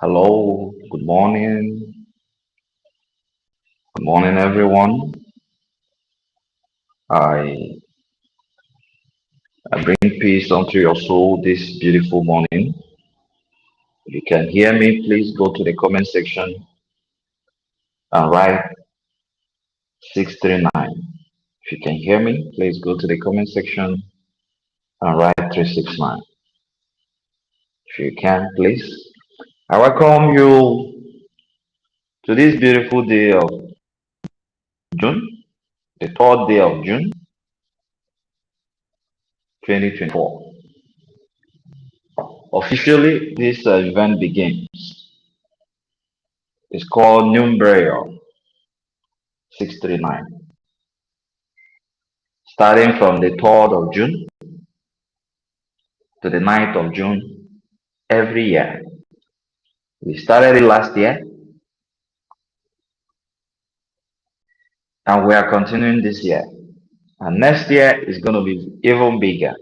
Hello, good morning. Good morning, everyone. I, I bring peace unto your soul this beautiful morning. If you can hear me, please go to the comment section and write 639. If you can hear me, please go to the comment section and write 369. If you can, please. I welcome you to this beautiful day of June, the third day of June 2024. Officially, this event begins. It's called NUMBREYO 639. Starting from the 3rd of June to the 9th of June every year. We started it last year and we are continuing this year. And next year is going to be even bigger.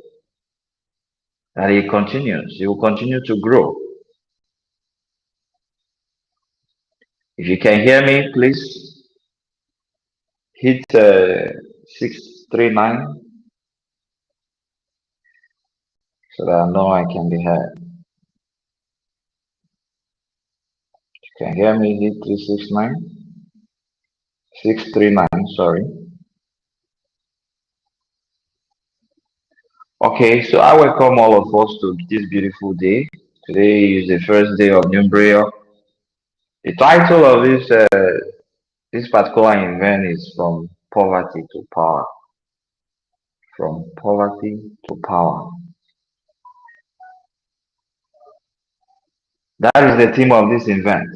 And it continues. It will continue to grow. If you can hear me, please hit 639 so that I know I can be heard. If you can hear me, hit 369. 639, sorry. Okay, so I welcome all of us to this beautiful day. Today is the first day of NUMBREYO. The title of this particular event is From Poverty to Power. From Poverty to Power. That is the theme of this event.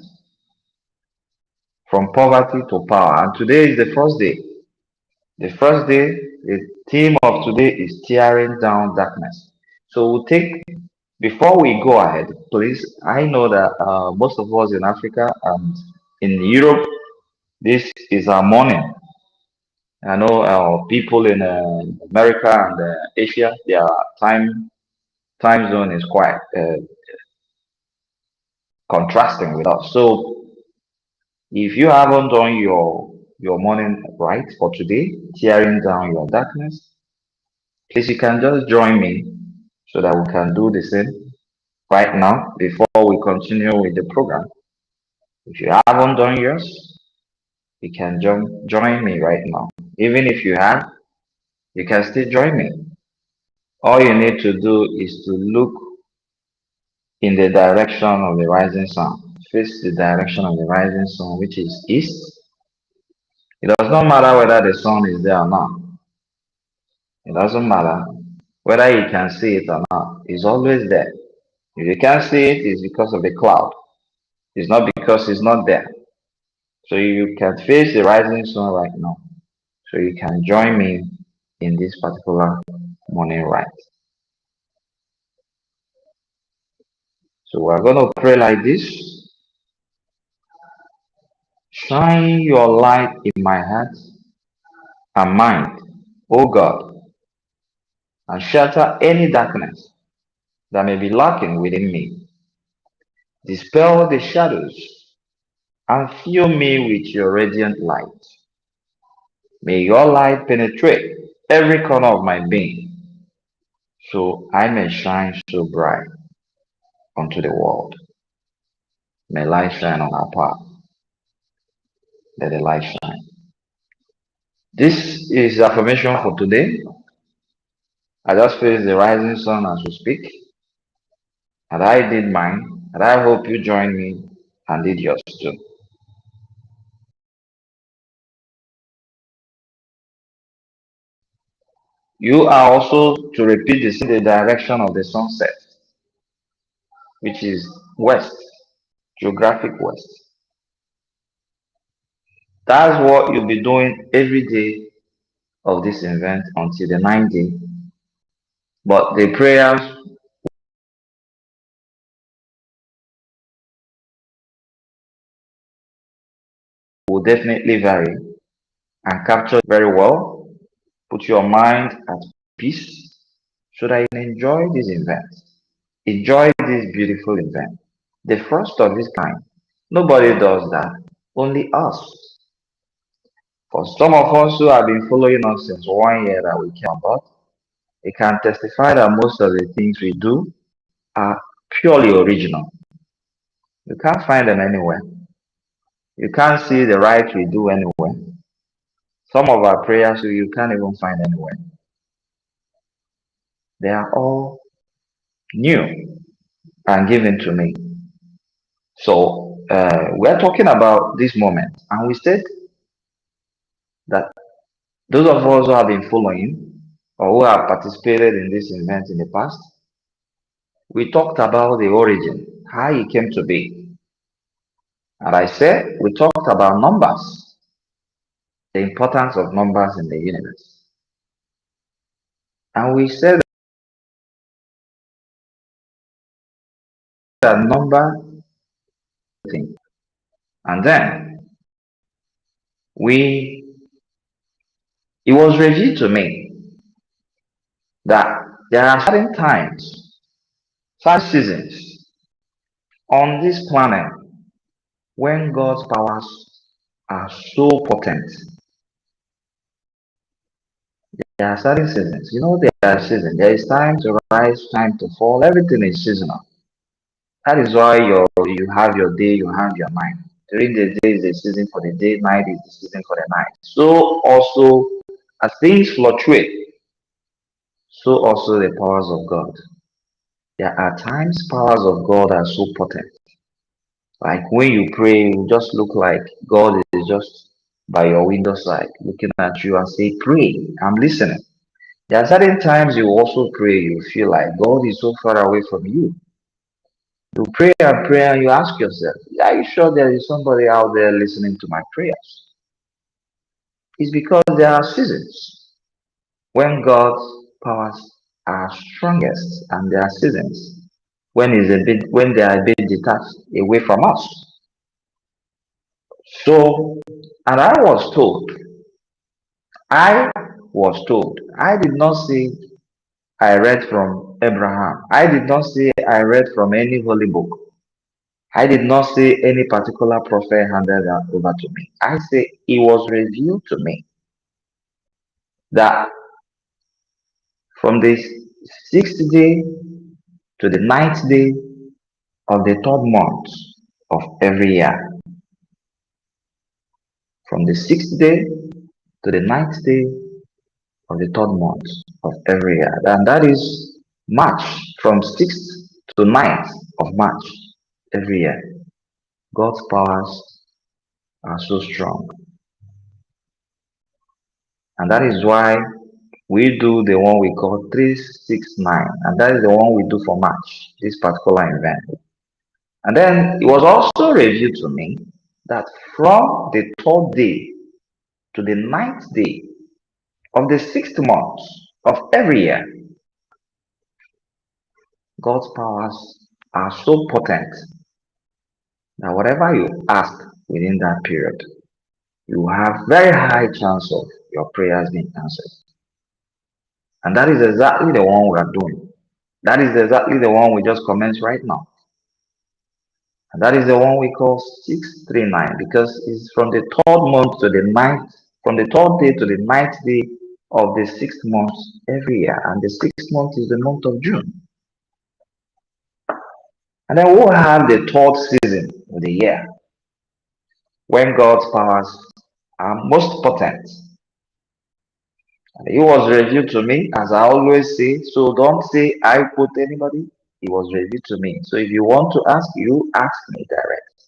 From Poverty to Power. And today is the first day. The first day, the theme of today is Tearing Down Darkness. So we'll take, before we go ahead, please, I know that most of us in Africa and in Europe, this is our morning. I know people in America and Asia, their time zone is quite contrasting with us. So if you haven't done your morning right for today, tearing down your darkness, please you can just join me so that we can do the same right now before we continue with the program. If you haven't done yours, you can join me right now. Even if you have, you can still join me. All you need to do is to look in the direction of the rising sun. Face the direction of the rising sun, which is east. It does not matter whether the sun is there or not. It doesn't matter whether you can see it or not. It's always there. If you can't see it, it's because of the cloud. It's not because it's not there. So you can face the rising sun right now. So you can join me in this particular morning rite. So we're going to pray like this. Shine your light in my heart and mind, O God, and shatter any darkness that may be lurking within me. Dispel the shadows and fill me with your radiant light. May your light penetrate every corner of my being, so I may shine so bright unto the world. May light shine on our path. Let the light shine. This is the affirmation for today. I just face the rising sun as we speak. And I did mine, and I hope you join me and did yours too. You are also to repeat the direction of the sunset, which is west, geographic west. That's what you'll be doing every day of this event until the 9th day. But the prayers will definitely vary and capture very well. Put your mind at peace so that you can enjoy this event. Enjoy this beautiful event. The first of its kind. Nobody does that. Only us. For some of us who have been following us since 1 year that we came about, we can testify that most of the things we do are purely original. You can't find them anywhere. You can't see the right we do anywhere. Some of our prayers you can't even find anywhere. They are all new and given to me. So we're talking about this moment, and we said that those of us who have been following or who have participated in this event in the past, we talked about the origin, how it came to be. And I said we talked about numbers, the importance of numbers in the universe. And we said that number thing. And then we it was revealed to me that there are certain times, certain seasons on this planet when God's powers are so potent. There are certain seasons. You know, there are seasons. There is time to rise, time to fall. Everything is seasonal. That is why you have your day, you have your night. During the day is the season for the day, night is the season for the night. So also, as things fluctuate, so also the powers of God. There are times powers of God are so potent. Like when you pray, you just look like God is just by your window side, looking at you and say, pray, I'm listening. There are certain times you also pray, you feel like God is so far away from you. You pray and you ask yourself, are you sure there is somebody out there listening to my prayers? It's because there are seasons when God's powers are strongest, and there are seasons when they are a bit detached away from us. So, and I was told, I did not say I read from Abraham. I did not say I read from any holy book. I did not say any particular prophet handed that over to me. I say it was revealed to me that from the sixth day to the ninth day of the third month of every year, from the sixth day to the ninth day of the third month of every year, and that is March, from 6th to 9th of March every year. God's powers are so strong, and that is why we do the one we call 369, and that is the one we do for March, this particular event. And then it was also revealed to me that from the third day to the ninth day of the sixth month of every year, God's powers are so potent that whatever you ask within that period, you have very high chance of your prayers being answered. And that is exactly the one we are doing. That is exactly the one we just commenced right now. And that is the one we call 639, because it's from the third month to the ninth, from the third day to the ninth day of the sixth month every year. And the sixth month is the month of June. And then we'll have the third season of the year when God's powers are most potent. And it was revealed to me, as I always say. So don't say I quote anybody. It was revealed to me. So if you want to ask, you ask me direct.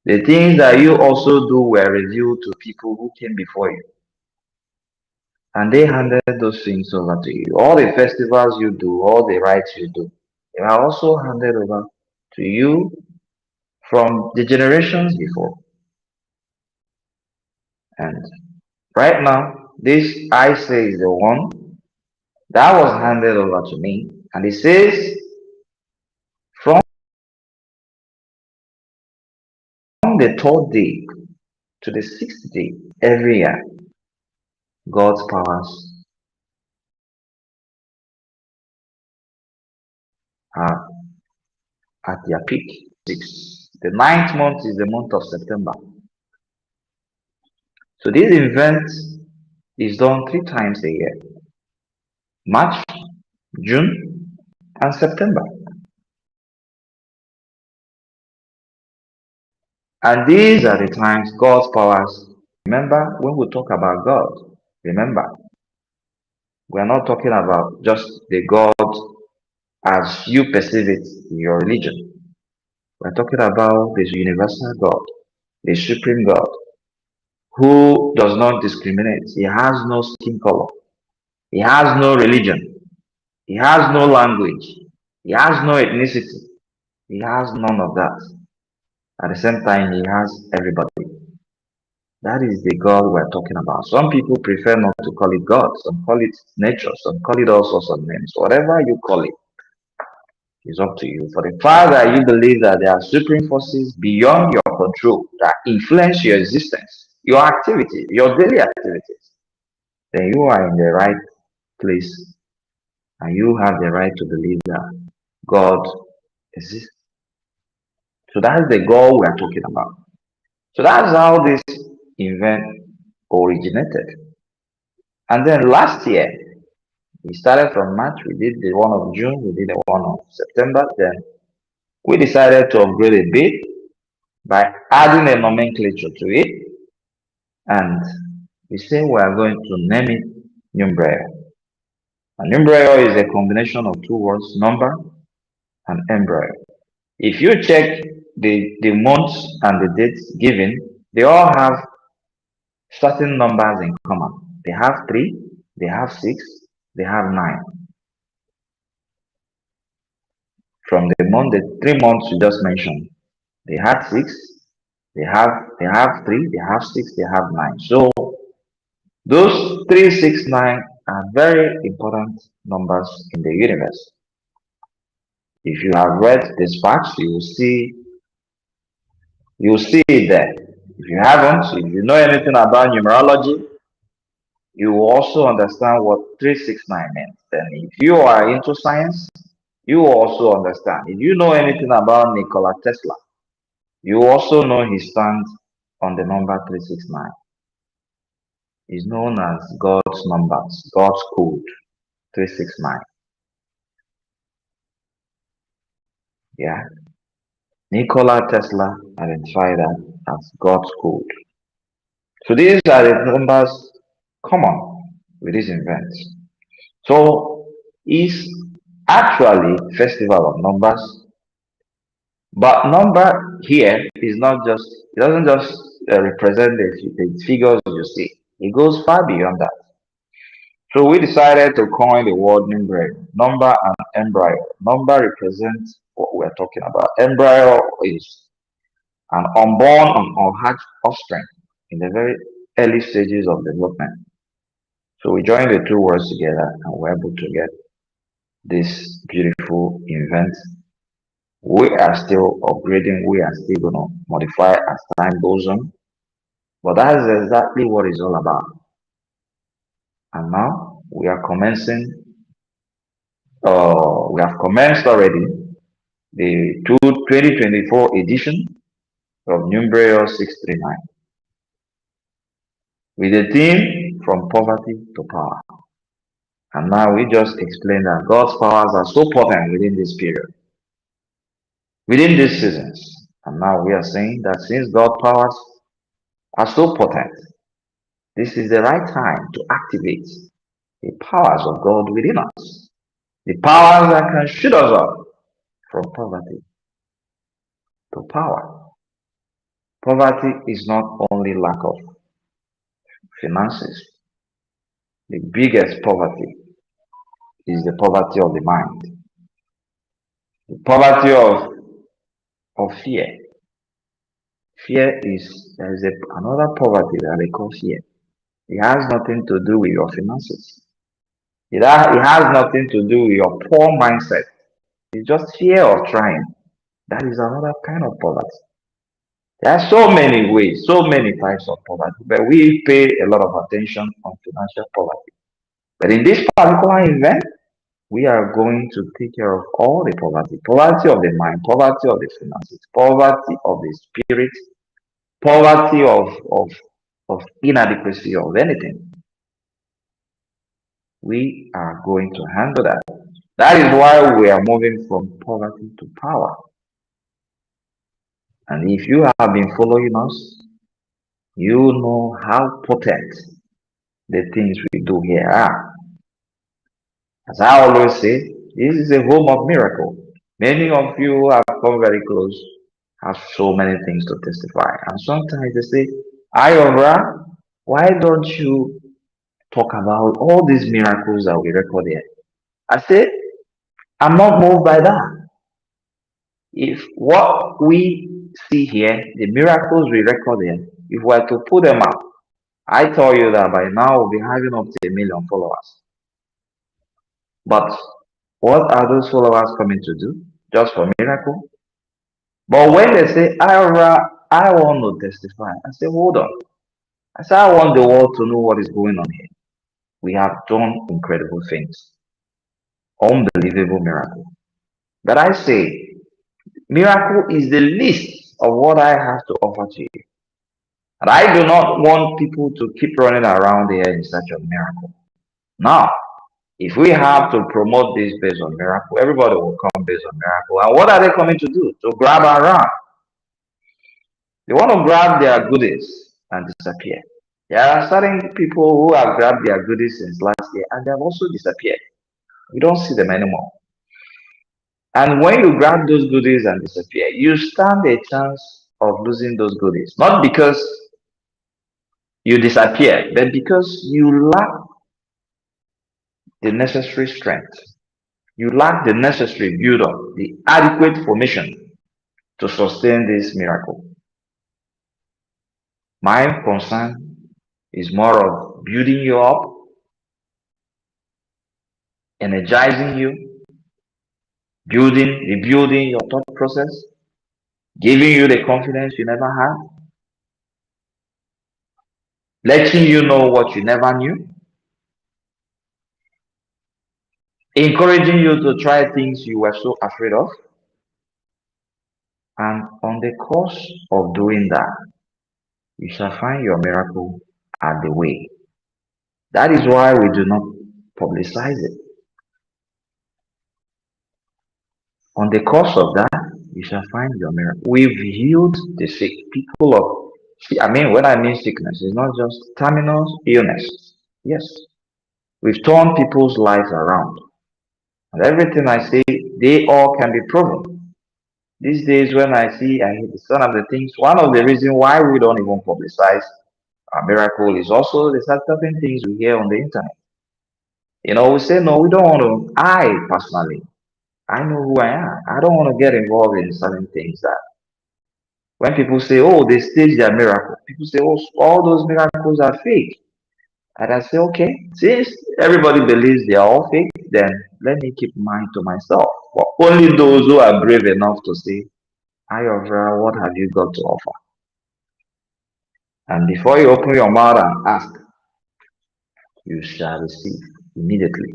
The things that you also do were revealed to people who came before you. And they handed those things over to you. All the festivals you do, all the rites you do, they are also handed over to you from the generations before. And right now, this I say is the one that was handed over to me. And it says, from the third day to the sixth day every year, God's powers are at their peak. Six. The ninth month is the month of September. So this event is done 3 times a year: March, June, and September. And these are the times God's powers. Remember, when we talk about God, remember, we are not talking about just the God as you perceive it in your religion. We are talking about this universal God, the supreme God, who does not discriminate. He has no skin color. He has no religion. He has no language. He has no ethnicity. He has none of that. At the same time, he has everybody. That is the God we're talking about. Some people prefer not to call it God. Some call it nature. Some call it all sorts of names. Whatever you call it is up to you. For the fact that you believe that there are supreme forces beyond your control that influence your existence, your activity, your daily activities, then you are in the right place and you have the right to believe that God exists. So that's the God we are talking about. So that's how this event originated. And then last year, we started from March, we did the one of June, we did the one of September. Then we decided to upgrade a bit by adding a nomenclature to it. And we say we are going to name it NUMBREYO. And NUMBREYO is a combination of two words, number and embryo. If you check the months and the dates given, they all have certain numbers in common. They have three, they have six, they have nine. From the month, the 3 months you just mentioned, they had six, they have three, they have six, they have nine. So those 3, 6, 9 are very important numbers in the universe. If you have read this facts, you will see it there. If you haven't, if you know anything about numerology, you will also understand what 369 means. Then if you are into science, you will also understand. If you know anything about Nikola Tesla, you also know his stand on the number 369. It's known as God's numbers, God's code, 369. Yeah. Nikola Tesla identified that as God's code. So these are the numbers common with these events. So it's actually festival of numbers, but number here is not just, it doesn't just represent the figures you see. It goes far beyond that. So we decided to coin the word numbreo, number and embryo. Number represents what we're talking about. Embryo is an unborn and unhatched offspring in the very early stages of development. So we joined the two words together and we're able to get this beautiful event. We are still upgrading, we are still going to modify as time goes on. But that's exactly what it's all about. And now we are commencing, we have commenced already the 2024 edition of NUMBREYO 639 with the theme from poverty to power. And now we just explained that God's powers are so potent within this period, within these seasons. And now we are saying that since God's powers are so potent, this is the right time to activate the powers of God within us. The powers that can shoot us up from poverty to power. Poverty is not only lack of finances. The biggest poverty is the poverty of the mind. The poverty of fear. Fear is, there is another poverty that they call fear. It has nothing to do with your finances. It has nothing to do with your poor mindset. It's just fear of trying. That is another kind of poverty. There are so many ways, so many types of poverty, but we pay a lot of attention on financial poverty. But in this particular event, We are going to take care of all the poverty, poverty of the mind, poverty of the finances, poverty of the spirit, poverty of inadequacy of anything. We are going to handle that. That is why we are moving from poverty to power. And if you have been following us, you know how potent the things we do here are. As I always say, this is a home of miracle. Many of you who have come very close have so many things to testify. And sometimes they say, Ayora, why don't you talk about all these miracles that we record here? I say, I'm not moved by that. If what we see here, the miracles we record here, if we were to put them out, I tell you that by now we'll be having up to 1 million followers. But what are those followers coming to do? Just for miracle? But when they say, I want to testify, I say, hold on. I say, I want the world to know what is going on here. We have done incredible things, unbelievable miracle. But I say, miracle is the least of what I have to offer to you. And I do not want people to keep running around here in search of miracle. Now, if we have to promote this based on miracle, everybody will come based on miracle. And what are they coming to do? To grab around. They want to grab their goodies and disappear. There are certain people who have grabbed their goodies since last year and they have also disappeared. We don't see them anymore. And when you grab those goodies and disappear, you stand a chance of losing those goodies. Not because you disappear, but because you lack the necessary strength. You lack the necessary build up, the adequate formation to sustain this miracle. My concern is more of building you up, energizing you, rebuilding your thought process, giving you the confidence you never had, letting you know what you never knew, encouraging you to try things you were so afraid of. And on the course of doing that, you shall find your miracle at the way. That is why we do not publicize it. On the course of that, you shall find your miracle. We've healed the sick. People of, see, I mean, when I mean sickness, it's not just terminal illness. Yes, we've turned people's lives around. And everything I say, they all can be proven. These days, when I hear some of the things, one of the reasons why we don't even publicize a miracle is also the certain things we hear on the internet. We say, no, we don't want to. I personally, I know who I am. I don't want to get involved in certain things that when people say, oh, they stage their miracle, people say, oh, all those miracles are fake. And I say, okay, since everybody believes they are all fake, then let me keep mine to myself. But only those who are brave enough to say, Ayovra, what have you got to offer? And before you open your mouth and ask, you shall receive immediately.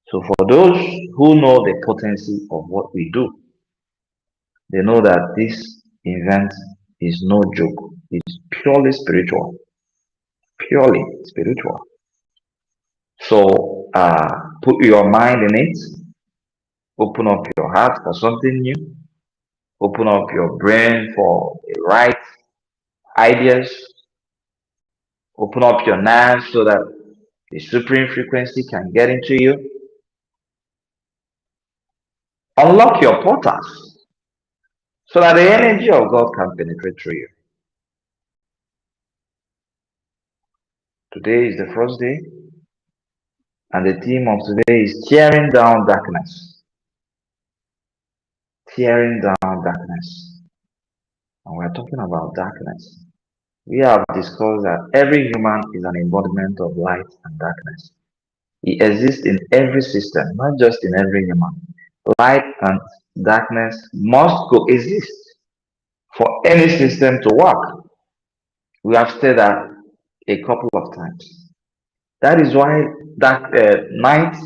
So for those who know the potency of what we do, they know that this event is no joke. It's purely spiritual. Purely spiritual. So put your mind in it. Open up your heart for something new. Open up your brain for the right ideas. Open up your nerves so that the supreme frequency can get into you. Unlock your portals so that the energy of God can penetrate through you. Today is the first day, and the theme of today is tearing down darkness. Tearing down darkness. And we're talking about darkness. We have discussed that every human is an embodiment of light and darkness. It exists in every system, not just in every human. Light and darkness must coexist for any system to work. We have said that a couple of times. That is why night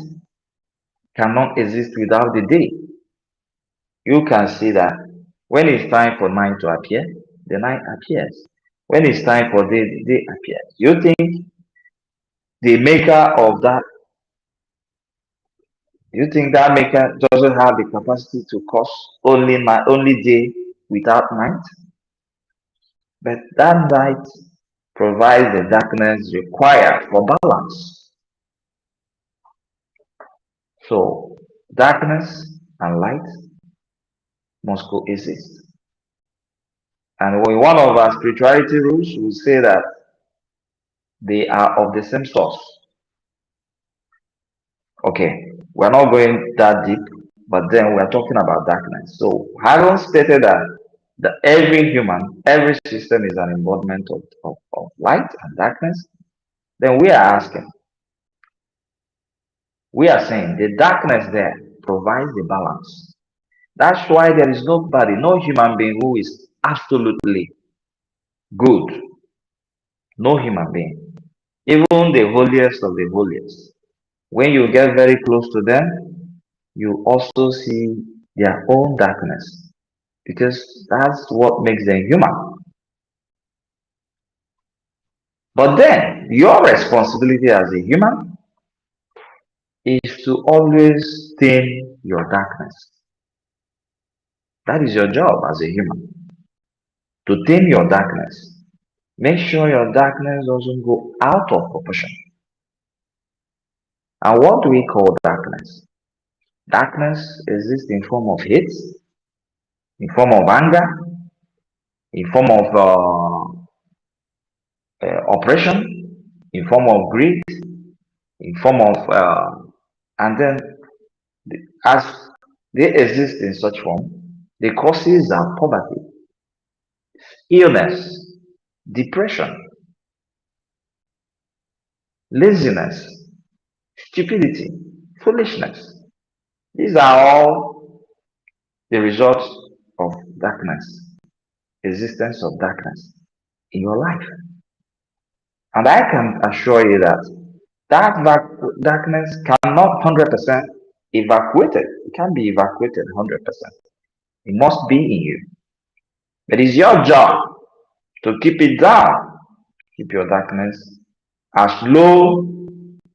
cannot exist without the day. You can see that when it's time for night to appear, the night appears. When it's time for day, the day appears. You think the maker of that, you think that maker doesn't have the capacity to cause only night, only day without night? But that night provides the darkness required for balance. So darkness and light must coexist. And in one of our spirituality rules, we say that they are of the same source. Okay, we're not going that deep, but then we're talking about darkness. So, having stated that every human, every system is an embodiment of light and darkness, then we are saying the darkness there provides the balance. That's why there is nobody, no human being who is absolutely good. No human being. Even the holiest of the holiest. When you get very close to them, you also see their own darkness because that's what makes them human. But then, your responsibility as a human is to always tame your darkness. That is your job as a human, to tame your darkness. Make sure your darkness doesn't go out of proportion. And what do we call darkness? Darkness exists in form of hate, in form of anger, in form of oppression, in form of greed, in form of and then as they exist in such form, the causes are poverty, illness, depression, laziness, stupidity, foolishness. These are all the results of darkness, existence of darkness in your life. And I can assure you that darkness cannot 100% evacuated. It can't be evacuated 100%. It must be in you. It is your job to keep it down. Keep your darkness as low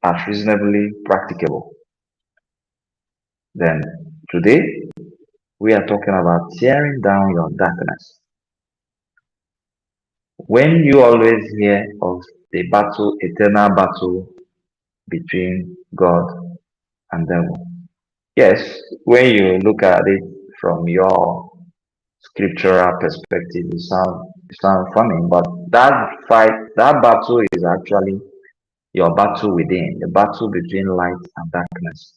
as reasonably practicable. Then today we are talking about tearing down your darkness. When you always hear of the battle, eternal battle between God and devil. Yes, when you look at it from your scriptural perspective, it sound funny, but that fight, that battle is actually your battle within, the battle between light and darkness.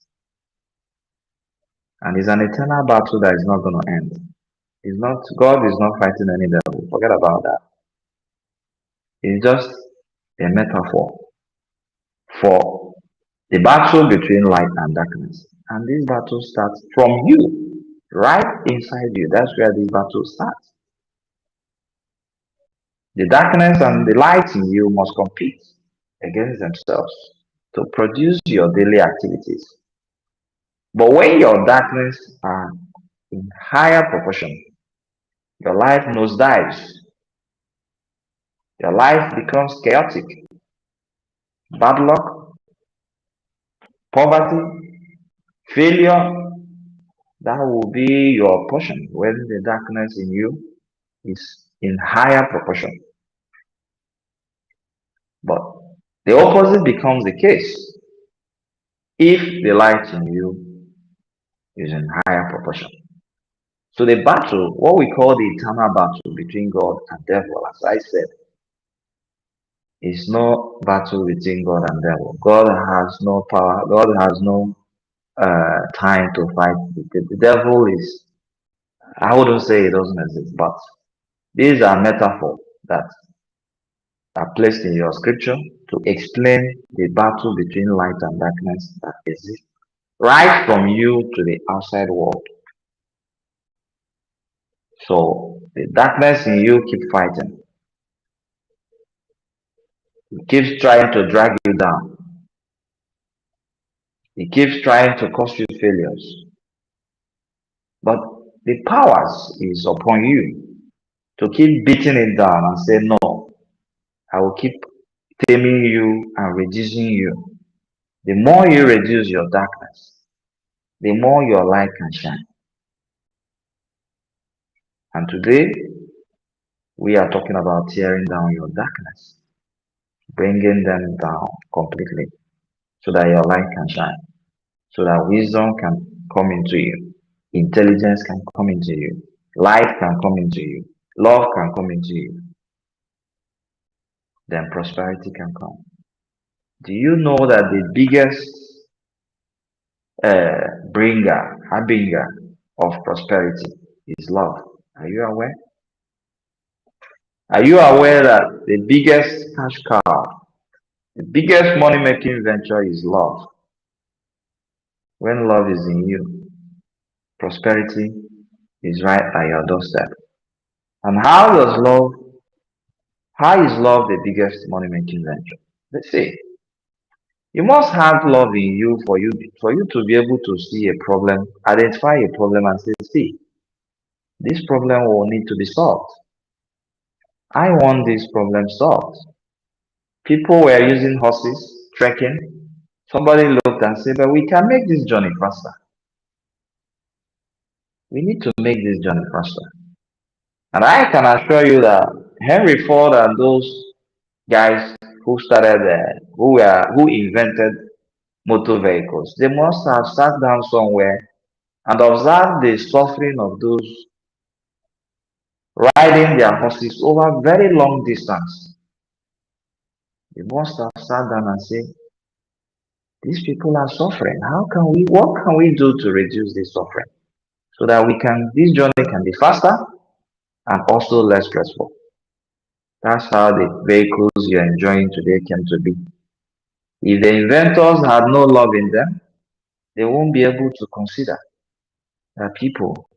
And it's an eternal battle that is not going to end. It's not God is not fighting any devil. Forget about that. It's just a metaphor for the battle between light and darkness. And this battle starts from you, right inside you. That's where this battle starts. The darkness and the light in you must compete against themselves to produce your daily activities. But when your darkness are in higher proportion, your life nosedives. Your life becomes chaotic. Bad luck, poverty, failure, that will be your portion when the darkness in you is in higher proportion. But the opposite becomes the case if the light in you is in higher proportion. So the battle, what we call the eternal battle between God and devil, as I said, is no battle between God and devil. God has no power. God has no time to fight. The devil is, I wouldn't say it doesn't exist, but these are metaphors that are placed in your scripture to explain the battle between light and darkness that exists right from you to the outside world. So the darkness in you keep fighting. It keeps trying to drag you down. It keeps trying to cause you failures. But the powers is upon you to keep beating it down and say, no, I will keep taming you and reducing you. The more you reduce your darkness, the more your light can shine. And today, we are talking about tearing down your darkness, bringing them down completely so that your light can shine, so that wisdom can come into you, intelligence can come into you, light can come into you, love can come into you, then prosperity can come. Do you know that the biggest harbinger of prosperity is love? Are you aware? Are you aware that the biggest cash cow, the biggest money making venture is love? When love is in you, prosperity is right at your doorstep. And how is love the biggest money making venture? Let's see. You must have love in you for you to be able to see a problem, identify a problem and say, see, this problem will need to be solved. I want this problem solved. People were using horses, trekking. Somebody looked and said, but we can make this journey faster. We need to make this journey faster. And I can assure you that Henry Ford and those guys who invented motor vehicles, they must have sat down somewhere and observed the suffering of those riding their horses over very long distance. They must have sat down and said, these people are suffering. What can we do to reduce this suffering? So that this journey can be faster and also less stressful. That's how the vehicles you're enjoying today came to be. If the inventors had no love in them, they won't be able to consider that people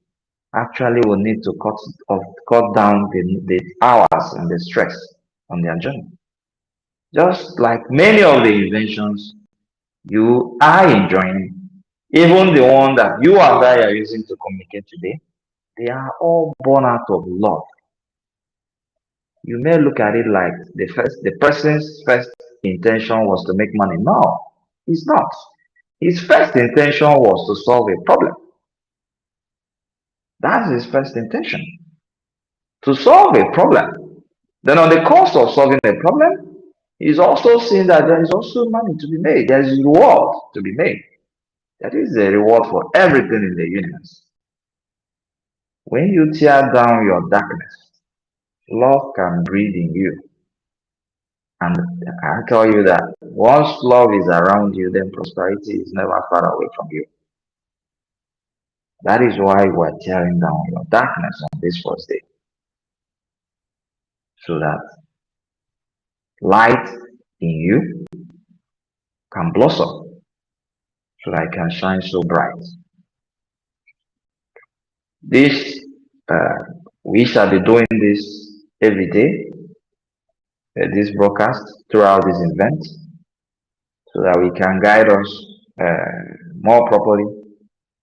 actually will need to cut down the hours and the stress on their journey. Just like many of the inventions you are enjoying, even the one that you and I are using to communicate today, they are all born out of love. You may look at it like the person's first intention was to make money. No, it's not. His first intention was to solve a problem. That's his first intention. To solve a problem. Then on the course of solving a problem, he's also seeing that there is also money to be made. There is reward to be made. That is a reward for everything in the universe. When you tear down your darkness, love can breathe in you. And I tell you that once love is around you, then prosperity is never far away from you. That is why we're tearing down your darkness on this first day. So that light in you can blossom. So that it can shine so bright. This, we shall be doing this every day, this broadcast throughout this event, so that we can guide us more properly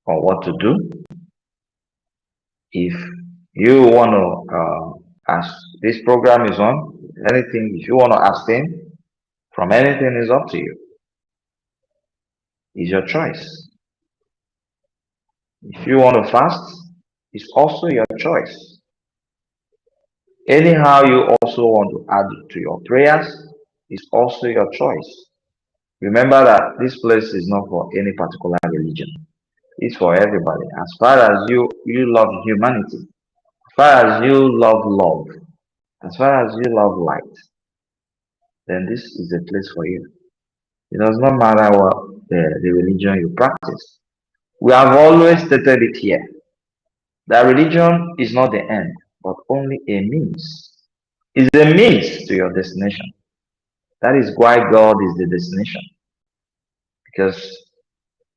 on what to do. If you want to, as this program is on, anything, if you want to abstain from anything, is up to you. It's your choice. If you want to fast, it's also your choice. Anyhow, you also want to add to your prayers, it's also your choice. Remember that this place is not for any particular religion. It's for everybody. As far as you love humanity, as far as you love, as far as you love light, then this is the place for you. It does not matter what the religion you practice. We have always stated it here that religion is not the end, but only a means. It's a means to your destination. That is why God is the destination. Because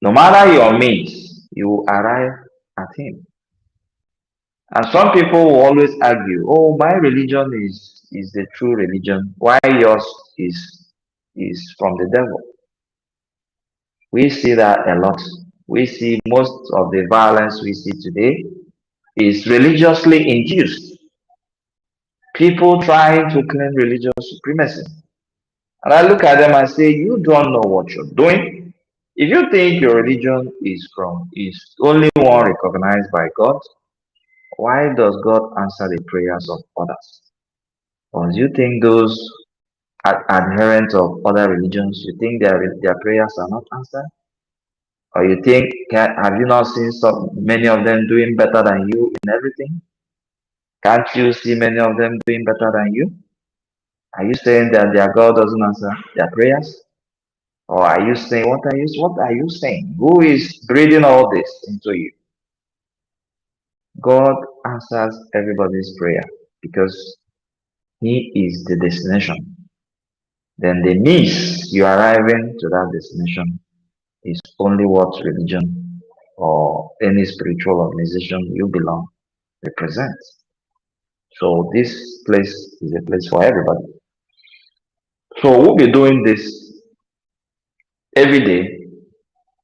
no matter your means, you will arrive at Him. And some people will always argue, oh, my religion is the true religion, why yours is from the devil. We see that a lot. We see most of the violence we see today is religiously induced. People trying to claim religious supremacy. And I look at them and say, you don't know what you're doing. If you think your religion is only one recognized by God, why does God answer the prayers of others? Or do you think those adherents of other religions, you think their prayers are not answered? Or you think, have you not seen many of them doing better than you in everything? Can't you see many of them doing better than you? Are you saying that their God doesn't answer their prayers? Or are you saying, what are you saying? Who is breathing all this into you? God answers everybody's prayer because He is the destination. Then the means you arriving to that destination is only what religion or any spiritual organization you belong represents. So this place is a place for everybody. So we'll be doing this every day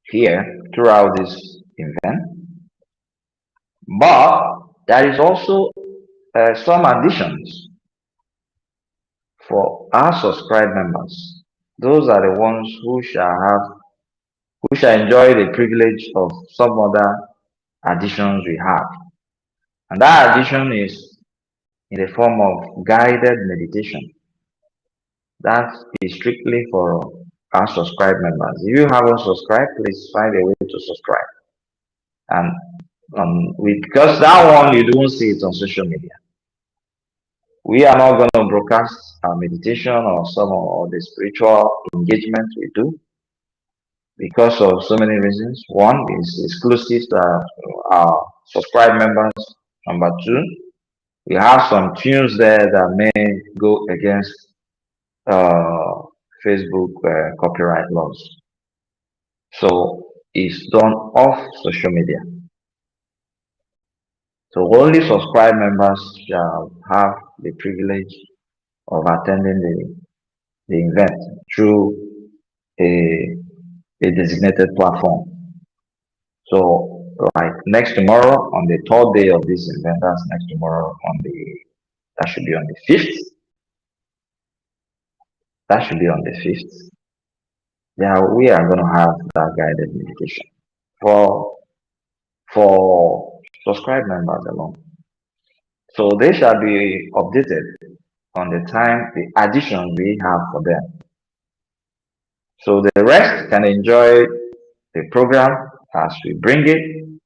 here throughout this event. But there is also some additions for our subscribed members. Those are the ones who shall enjoy the privilege of some other additions we have. And that addition is in the form of guided meditation. That is strictly for our subscribed members. If you haven't subscribed, please find a way to subscribe. And because that one you don't see it on social media. We are not going to broadcast our meditation or some of the spiritual engagement we do because of so many reasons. One is exclusive to our subscribed members. Number two, we have some tunes there that may go against uh, Facebook copyright laws. So it's done off social media. So only subscribed members shall have the privilege of attending the event through a, a designated platform. So like next tomorrow on the third day of this event, that's next tomorrow that should be on the 5th. That should be on the 5th. Yeah, we are going to have that guided meditation for subscribed members alone. So they shall be updated on the addition we have for them. So the rest can enjoy the program as we bring it,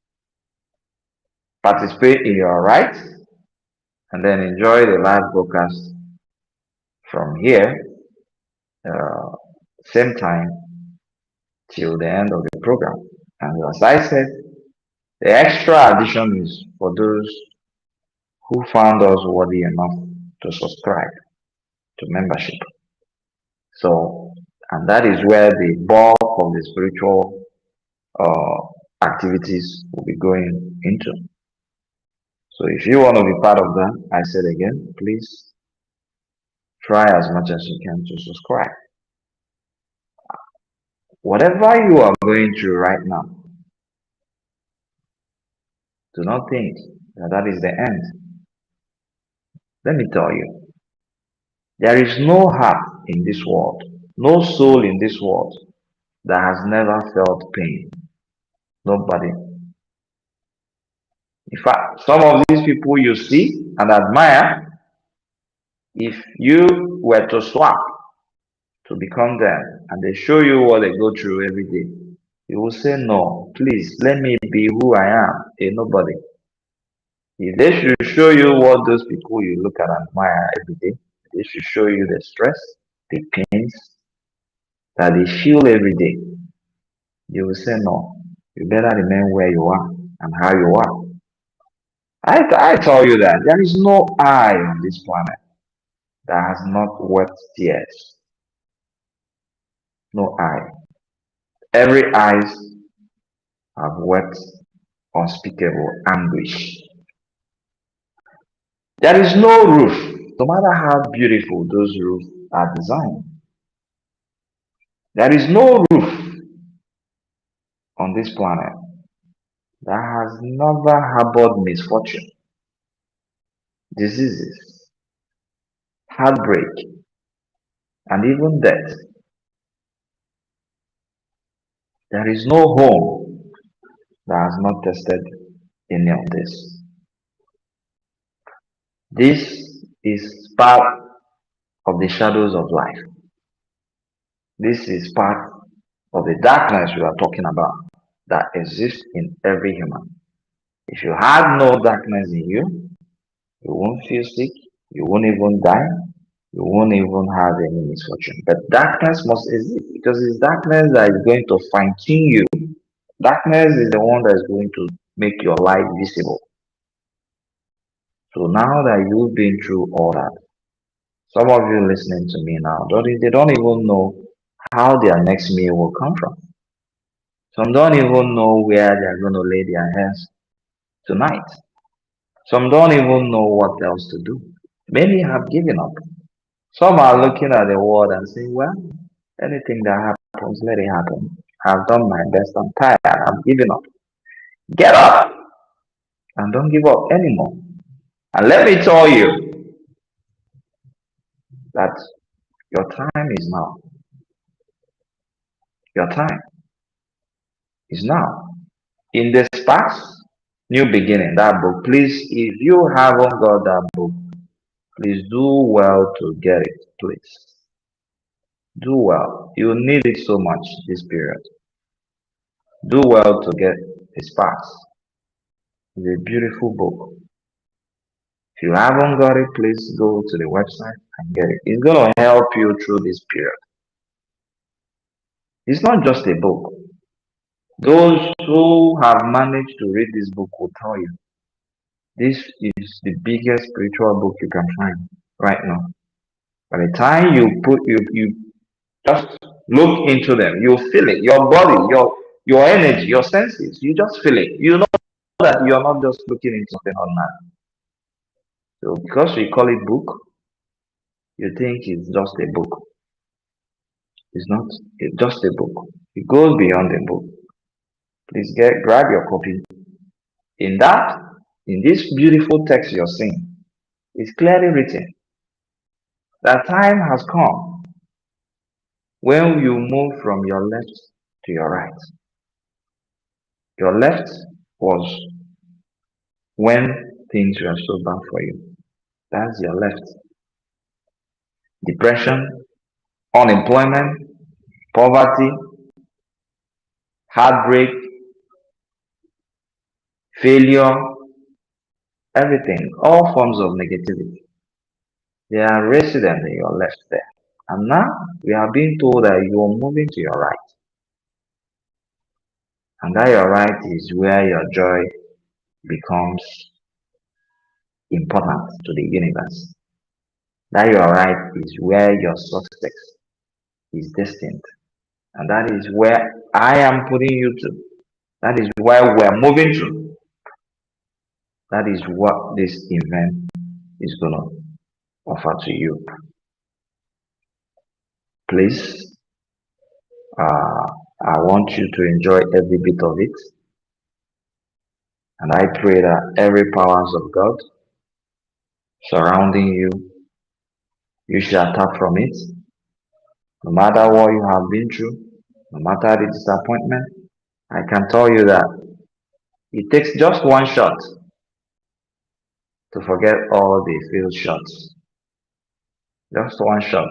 participate in your right, and then enjoy the live broadcast from here, uh, same time till the end of the program. And as I said, the extra addition is for those who found us worthy enough to subscribe to membership. So, and that is where the bulk of the spiritual activities will be going into. So if you want to be part of that, I said again, please try as much as you can to subscribe. Whatever you are going through right now, do not think that is the end. Let me tell you, there is no heart in this world, no soul in this world that has never felt pain. Nobody. In fact, some of these people you see and admire, if you were to swap to become them and they show you what they go through every day, you will say, no, please let me be who I am, a nobody. If they should show you what those people you look at and admire every day, they should show you the stress, the pains that they feel every day. You will say, no, you better remain where you are and how you are. I tell you that there is no eye on this planet that has not wept tears. No eye. Every eyes have wept unspeakable anguish. There is no roof, no matter how beautiful those roofs are designed. There is no roof on this planet that has never harbored misfortune, diseases, heartbreak, and even death. There is no home that has not tested any of this. This is part of the shadows of life. This is part of the darkness we are talking about that exists in every human. If you had no darkness in you, you won't feel sick, you won't even die, you won't even have any misfortune. But darkness must exist because it's darkness that is going to fine tune you. Darkness is the one that is going to make your light visible. So now that you've been through all that, some of you listening to me now, they don't even know how their next meal will come from. Some don't even know where they're going to lay their heads tonight. Some don't even know what else to do. Many have given up. Some are looking at the world and saying, well, anything that happens, let it happen. I've done my best. I'm tired. I'm giving up. Get up and don't give up anymore. And let me tell you that your time is now. Your time is now. In the Sparks New Beginning, that book, please, if you haven't got that book, please do well to get it, please. Do well. You need it so much this period. Do well to get the Sparks. It's a beautiful book. If you haven't got it, please go to the website and get it. It's going to help you through this period. It's not just a book. Those who have managed to read this book will tell you this is the biggest spiritual book you can find right now. By the time you just look into them, you feel it. Your body, your energy, your senses, you just feel it. You know that you're not just looking into something ordinary. So because we call it book, you think it's just a book. It's not. It's just a book. It goes beyond the book. Please grab your copy. In that, in this beautiful text you're seeing, it's clearly written that time has come when you move from your left to your right. Your left was when things were so bad for you. That's your left. Depression, unemployment, poverty, heartbreak, failure, everything, all forms of negativity. They are resident in your left there. And now we are being told that you are moving to your right. And that your right is where your joy becomes important to the universe. That your right is where your success is destined. And that is where I am putting you to. That is where we're moving to. That is what this event is going to offer to you. Please, uh, I want you to enjoy every bit of it. And I pray that every powers of God surrounding you, you shall tap from it. No matter what you have been through, no matter the disappointment, I can tell you that it takes just one shot to forget all the failed shots. Just one shot.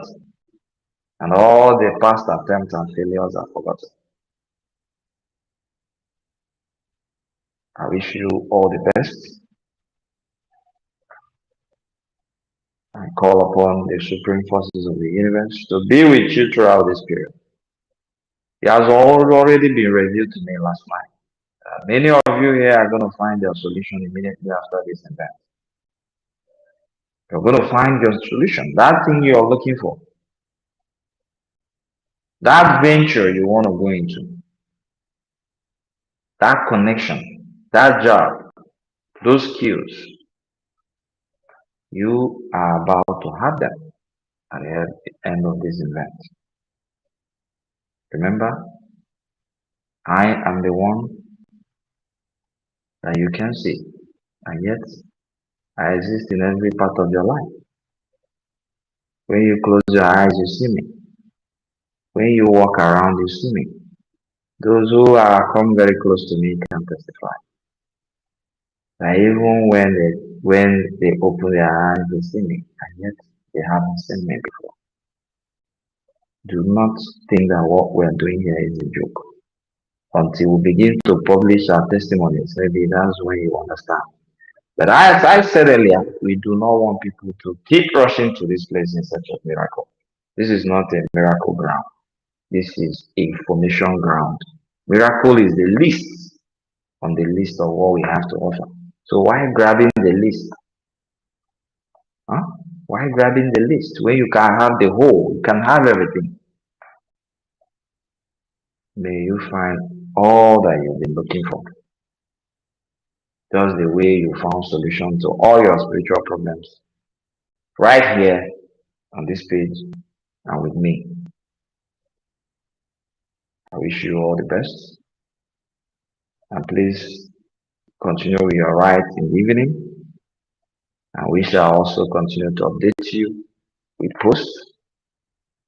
And all the past attempts and failures are forgotten. I wish you all the best. I call upon the supreme forces of the universe to be with you throughout this period. It has already been revealed to me last night. Many of you here are going to find your solution immediately after this event. You're going to find your solution, that thing you're looking for, that venture you want to go into, that connection, that job, those skills. You are about to have them at the end of this event. Remember, I am the one that you can see, and yet I exist in every part of your life. When you close your eyes, you see me. When you walk around, you see me. Those who are come very close to me can testify that even when they open their eyes, they see me, and yet they haven't seen me before. Do not think that what we are doing here is a joke. Until we begin to publish our testimonies, maybe that's when you understand. But as I said earlier, we do not want people to keep rushing to this place in search of miracle. This is not a miracle ground. This is information ground. Miracle is the least on the list of what we have to offer. So why grabbing the list? Huh? Why grabbing the list when you can have the whole, you can have everything? May you find all that you've been looking for. Just the way you found solution to all your spiritual problems right here on this page and with me. I wish you all the best, and please continue with your ride in the evening, and we shall also continue to update you with posts.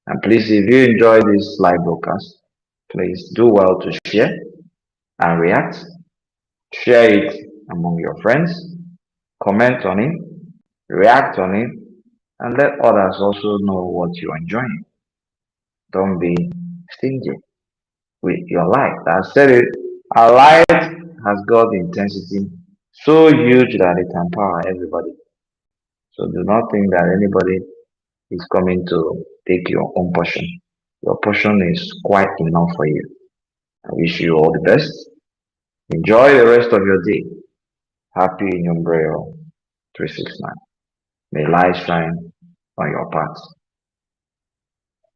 And please, if you enjoy this live broadcast, please do well to share and react. Share it among your friends, comment on it, react on it, and let others also know what you're enjoying. Don't be stingy with your light. I said it, our light has got intensity so huge that it can power everybody. So do not think that anybody is coming to take your own portion. Your portion is quite enough for you. I wish you all the best. Enjoy the rest of your day. Happy NUMBREYO 369. May light shine on your path.